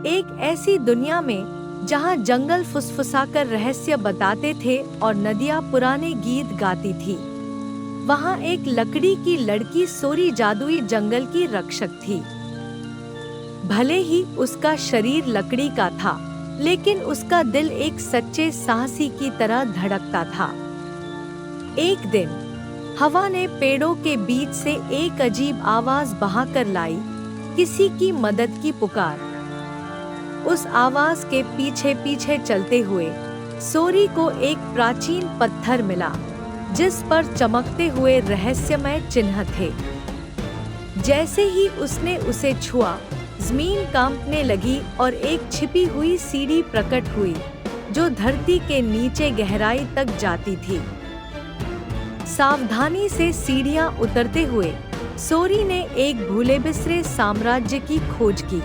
एक ऐसी दुनिया में जहां जंगल फुसफुसाकर रहस्य बताते थे और नदियां पुराने गीत गाती थी, वहां एक लकड़ी की लड़की सोरी जादुई जंगल की रक्षक थी। भले ही उसका शरीर लकड़ी का था, लेकिन उसका दिल एक सच्चे साहसी की तरह धड़कता था। एक दिन हवा ने पेड़ों के बीच से एक अजीब आवाज बहाकर लाई, किसी की मदद की पुकार। उस आवाज के पीछे पीछे चलते हुए सोरी को एक प्राचीन पत्थर मिला, जिस पर चमकते हुए रहस्यमय चिन्ह थे। जैसे ही उसने उसे छुआ, जमीन कांपने लगी और एक छिपी हुई सीढ़ी प्रकट हुई, जो धरती के नीचे गहराई तक जाती थी। सावधानी से सीढ़ियां उतरते हुए सोरी ने एक भूले बिसरे साम्राज्य की खोज की।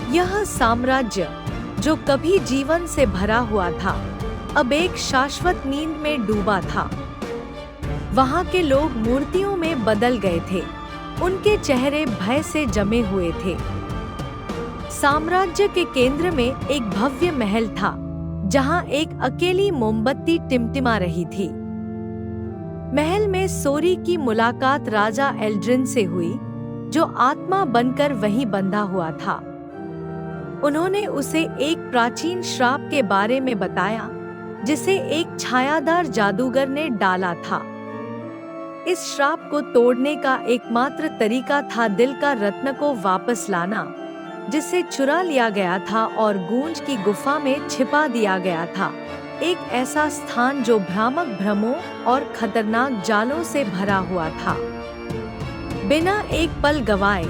यह साम्राज्य, जो कभी जीवन से भरा हुआ था, अब एक शाश्वत नींद में डूबा था। वहां के लोग मूर्तियों में बदल गए थे, उनके चेहरे भय से जमे हुए थे। साम्राज्य के केंद्र में एक भव्य महल था, जहां एक अकेली मोमबत्ती टिमटिमा रही थी। महल में सोरी की मुलाकात राजा एल्ड्रिन से हुई, जो आत्मा बनकर वहीं बंधा हुआ था। उन्होंने उसे एक प्राचीन श्राप के बारे में बताया, जिसे एक छायादार जादूगर ने डाला था। इस श्राप को तोड़ने का एकमात्र तरीका था दिल का रत्न को वापस लाना, जिसे चुरा लिया गया था और गूंज की गुफा में छिपा दिया गया था। एक ऐसा स्थान जो भ्रामक भ्रमों और खतरनाक जालों से भरा हुआ था। बिना एक पल गवाए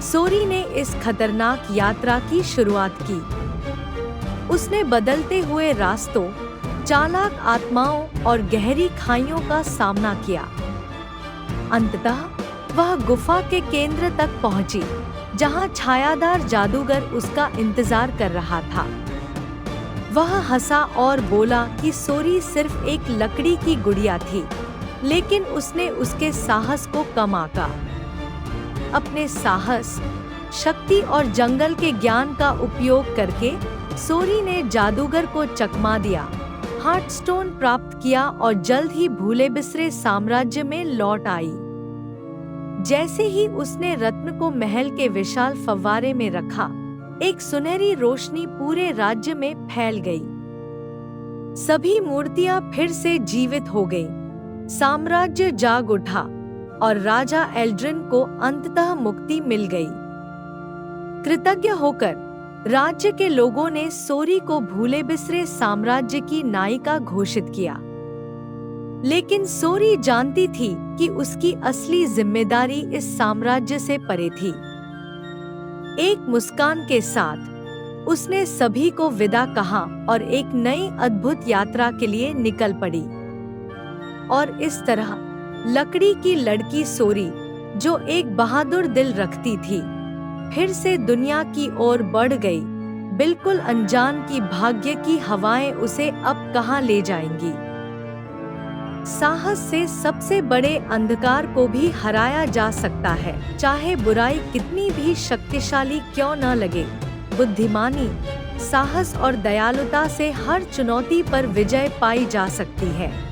सोरी ने इस खतरनाक यात्रा की शुरुआत की। उसने बदलते हुए रास्तों, चालाक आत्माओं और गहरी खाइयों का सामना किया। अंततः वह गुफा के केंद्र तक पहुंची, जहां छायादार जादूगर उसका इंतजार कर रहा था। वह हंसा और बोला कि सोरी सिर्फ एक लकड़ी की गुड़िया थी, लेकिन उसने उसके साहस को कम आंका। अपने साहस, शक्ति और जंगल के ज्ञान का उपयोग करके सोरी ने जादूगर को चकमा दिया, हार्टस्टोन प्राप्त किया और जल्द ही भूले बिसरे साम्राज्य में लौट आई। जैसे ही उसने रत्न को महल के विशाल फव्वारे में रखा, एक सुनहरी रोशनी पूरे राज्य में फैल गई। सभी मूर्तियां फिर से जीवित हो गईं। साम्राज्य जाग उठा और राजा एल्ड्रिन को अंततः मुक्ति मिल गई। कृतज्ञ होकर राज्य के लोगों ने सोरी को भूले बिसरे साम्राज्य की नायिका घोषित किया। लेकिन सोरी जानती थी कि उसकी असली जिम्मेदारी इस साम्राज्य से परे थी। एक मुस्कान के साथ उसने सभी को विदा कहा और एक नई अद्भुत यात्रा के लिए निकल पड़ी। और इस तरह लकड़ी की लड़की सोरी, जो एक बहादुर दिल रखती थी, फिर से दुनिया की ओर बढ़ गई, बिल्कुल अनजान कि भाग्य की हवाएं उसे अब कहां ले जाएंगी। साहस से सबसे बड़े अंधकार को भी हराया जा सकता है, चाहे बुराई कितनी भी शक्तिशाली क्यों न लगे। बुद्धिमानी, साहस और दयालुता से हर चुनौती पर विजय पाई जा सकती है।